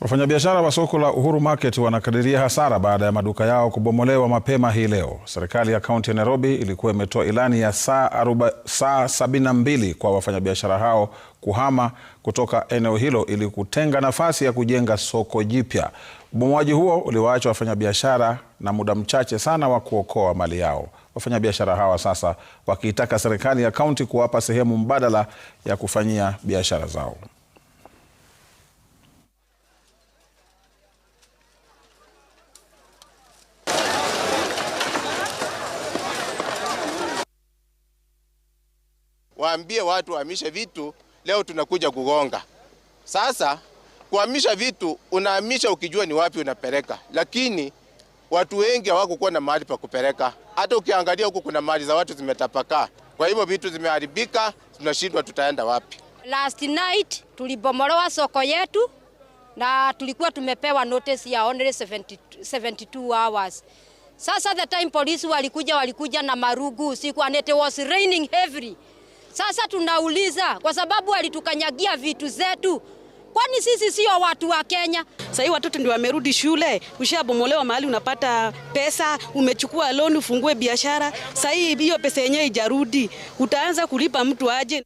Wafanyabiashara wa soko la Uhuru Market wanakadiria hasara baada ya maduka yao kubomolewa mapema hii leo. Serikali ya kaunti ya Nairobi ilikuwa imetoa ilani ya saa 72 kwa wafanyabiashara hao kuhama kutoka eneo hilo ili kutenga nafasi ya kujenga soko jipya. Ubomoaji huo uliwaacha wafanyabiashara na muda mchache sana wa kuokoa mali yao. Wafanyabiashara hawa sasa wakiitaka serikali ya kaunti kuwapa sehemu mbadala ya kufanyia biashara zao. Waambie watu wahamishe vitu, leo tunakuja kugonga. Sasa kuhamisha vitu unahamisha ukijua ni wapi unapeleka, lakini watu wengi hawakuwa na mahali pa kupeleka. Hata ukiangalia huku kuna mali za watu zimetapakaa. Kwa hivyo vitu zimeharibika, tunashindwa tutaenda wapi. Last night tulibomolewa soko yetu na tulikuwa tumepewa notice ya only 72 hours. Sasa the time police walikuja na marugu usiku and it was raining heavily. Sasa tunauliza kwa sababu walitukanyagia vitu zetu. Kwani sisi sio watu wa Kenya? Sasa hivi watoto ndio wamerudi shule, ushabomolewa mahali unapata pesa, umechukua loan ufungue biashara. Sasa hivi hiyo pesa yenyewe ijarudi. Utaanza kulipa mtu aje?